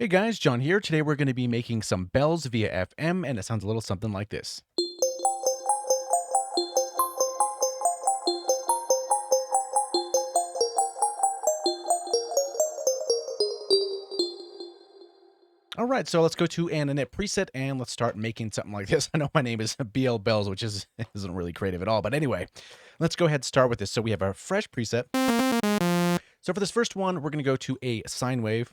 Hey guys, John here. Today we're going to be making some bells via FM, and it sounds a little something like this. All right, so let's go to an init preset and let's start making something like this. I know my name is BL Bells, which isn't really creative at all, but anyway, let's go ahead and start with this. So we have our fresh preset. So for this first one, we're going to go to a sine wave,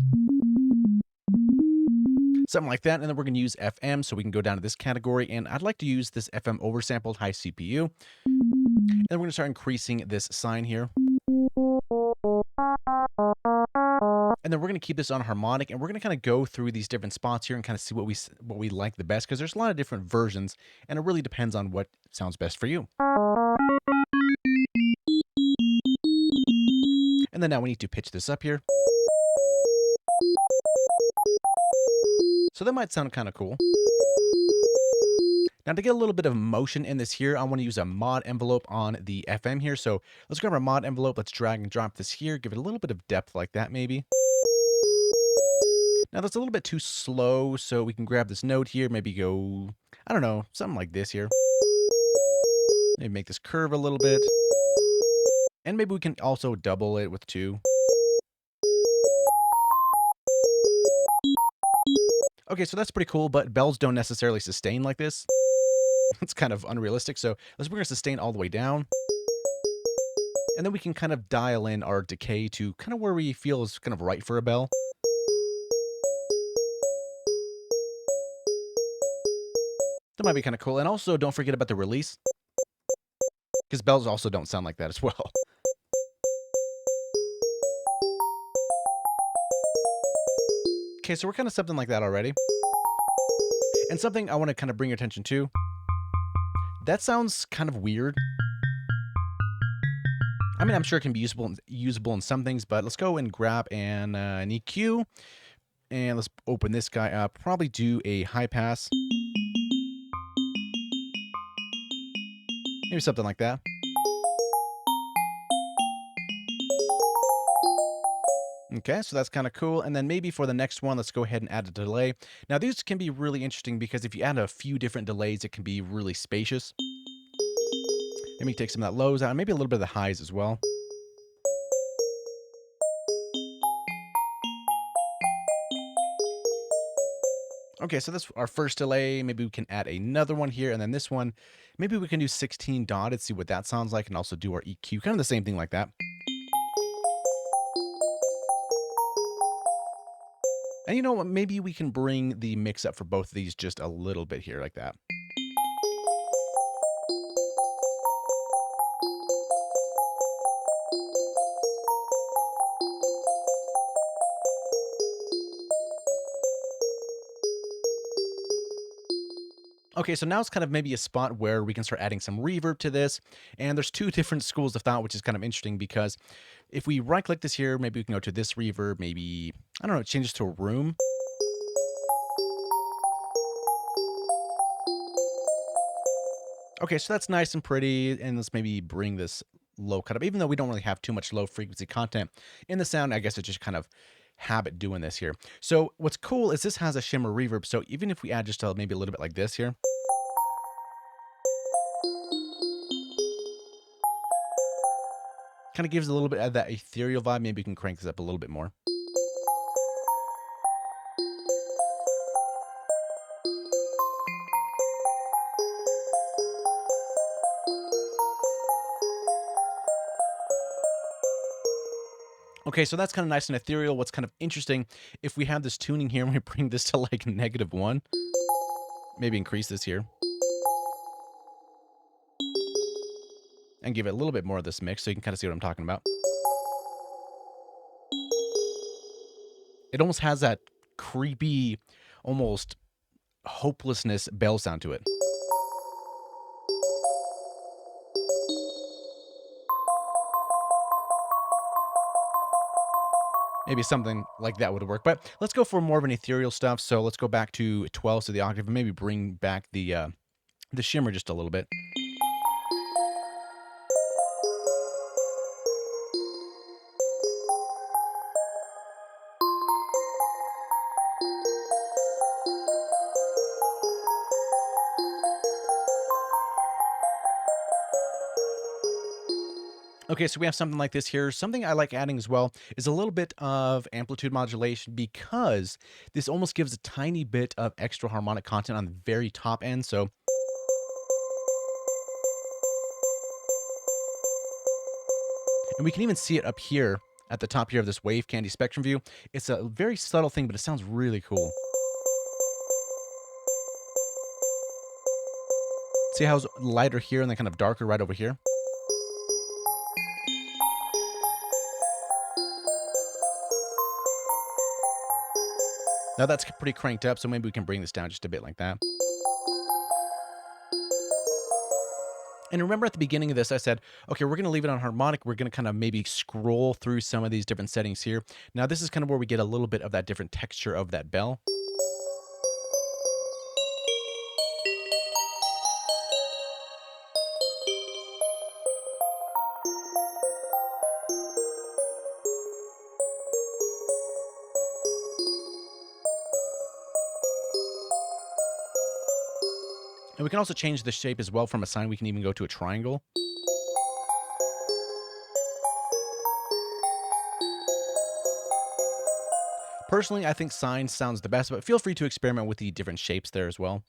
something like that, and then we're going to use FM, so we can go down to this category, and I'd like to use this FM oversampled high CPU, and we're going to start increasing this sine here. And then we're going to keep this on harmonic, and we're going to kind of go through these different spots here and kind of see what we like the best, because there's a lot of different versions, and it really depends on what sounds best for you. And then now we need to pitch this up here. So that might sound kind of cool. Now to get a little bit of motion in this here, I want to use a mod envelope on the FM here. So let's grab our mod envelope, let's drag and drop this here, give it a little bit of depth like that maybe. Now that's a little bit too slow, so we can grab this note here, maybe go, I don't know, something like this here. Maybe make this curve a little bit. And maybe we can also double it with 2. Okay, so that's pretty cool, but bells don't necessarily sustain like this. It's kind of unrealistic, so let's bring our sustain all the way down. And then we can kind of dial in our decay to kind of where we feel is kind of right for a bell. That might be kind of cool. And also, don't forget about the release, because bells also don't sound like that as well. Okay, so we're kind of something like that already. And something I want to kind of bring your attention to, that sounds kind of weird. I mean, I'm sure it can be usable in some things, but let's go and grab an EQ. And let's open this guy up. Probably do a high pass. Maybe something like that. Okay, so that's kind of cool. And then maybe for the next one, let's go ahead and add a delay. Now, these can be really interesting because if you add a few different delays, it can be really spacious. Maybe take some of that lows out, maybe a little bit of the highs as well. Okay, so that's our first delay. Maybe we can add another one here, and then this one, maybe we can do 16 dotted, see what that sounds like, and also do our EQ, kind of the same thing like that. And you know what, maybe we can bring the mix up for both of these just a little bit here, like that. Okay, so now it's kind of maybe a spot where we can start adding some reverb to this. And there's 2 different schools of thought, which is kind of interesting because if we right click this here, maybe we can go to this reverb, maybe, I don't know, change this to a room. Okay, so that's nice and pretty. And let's maybe bring this low cut up, even though we don't really have too much low frequency content in the sound. I guess it's just kind of habit doing this here. So what's cool is this has a shimmer reverb. So even if we add just maybe a little bit like this here, kind of gives a little bit of that ethereal vibe. Maybe we can crank this up a little bit more. Okay, so that's kind of nice and ethereal. What's kind of interesting, if we have this tuning here and we bring this to like -1, maybe increase this here, and give it a little bit more of this mix so you can kind of see what I'm talking about. It almost has that creepy, almost hopelessness bell sound to it. Maybe something like that would work. But let's go for more of an ethereal stuff. So let's go back to 12, so the octave, and maybe bring back the shimmer just a little bit. Okay, so we have something like this here. Something I like adding as well is a little bit of amplitude modulation because this almost gives a tiny bit of extra harmonic content on the very top end. So, and we can even see it up here at the top here of this wave candy spectrum view. It's a very subtle thing, but it sounds really cool. See how it's lighter here and then kind of darker right over here? Now that's pretty cranked up, so maybe we can bring this down just a bit like that. And remember at the beginning of this, I said, okay, we're going to leave it on harmonic. We're going to kind of maybe scroll through some of these different settings here. Now this is kind of where we get a little bit of that different texture of that bell. And we can also change the shape as well. From a sine, we can even go to a triangle. Personally, I think sine sounds the best, but feel free to experiment with the different shapes there as well.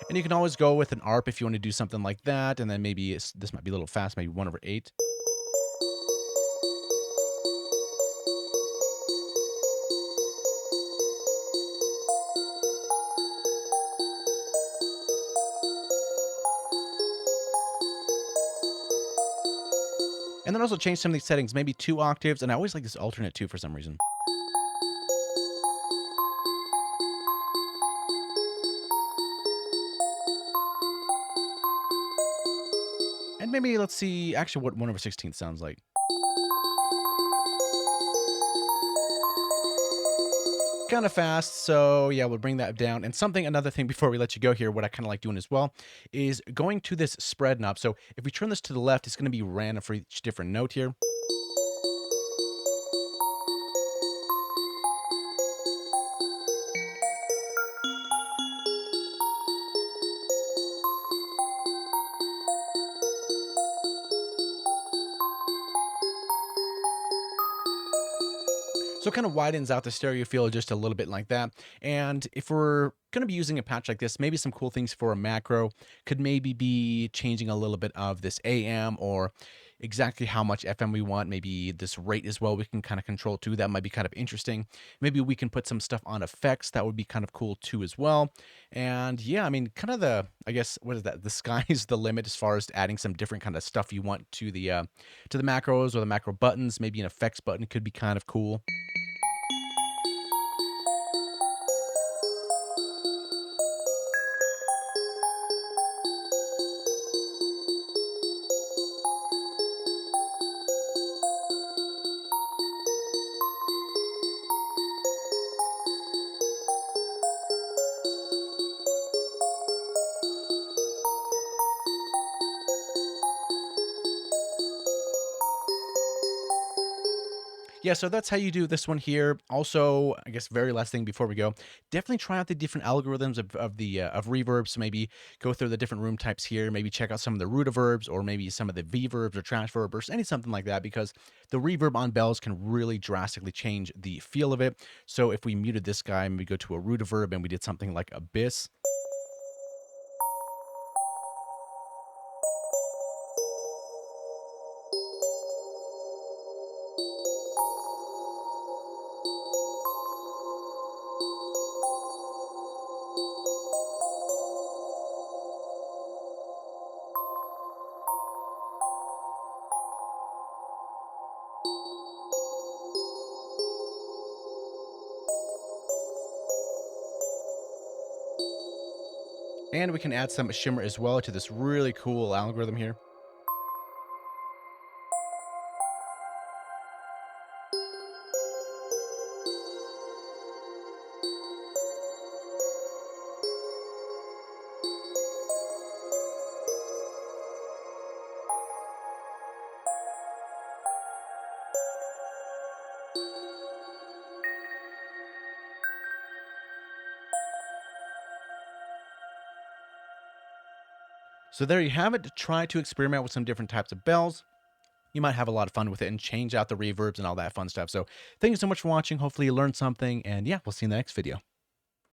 And you can always go with an ARP if you want to do something like that. And then maybe this might be a little fast, maybe 1/8. And then also change some of these settings, maybe 2 octaves. And I always like this alternate 2 for some reason. And maybe let's see actually what 1/16 sounds like. Kind of fast, so yeah, we'll bring that down. And another thing before we let you go here, what I kind of like doing as well is going to this spread knob. So if we turn this to the left, it's going to be random for each different note here. So it kind of widens out the stereo field just a little bit like that. And if we're going to be using a patch like this, maybe some cool things for a macro could maybe be changing a little bit of this AM or exactly how much FM we want. Maybe this rate as well, we can kind of control too. That might be kind of interesting. Maybe we can put some stuff on effects. That would be kind of cool too as well. And yeah, I mean, kind of I guess, what is that? The sky's the limit as far as adding some different kind of stuff you want to the macros or the macro buttons. Maybe an effects button could be kind of cool. Yeah, so that's how you do this one here. Also, I guess very last thing before we go, definitely try out the different algorithms of reverb. So maybe go through the different room types here. Maybe check out some of the root-averbs or maybe some of the V-verbs or trash verb or any something like that, because the reverb on bells can really drastically change the feel of it. So if we muted this guy and we go to a root-averb and we did something like abyss. And we can add some shimmer as well to this really cool algorithm here. So there you have it. Try to experiment with some different types of bells. You might have a lot of fun with it and change out the reverbs and all that fun stuff. So thank you so much for watching. Hopefully you learned something. And yeah, we'll see you in the next video.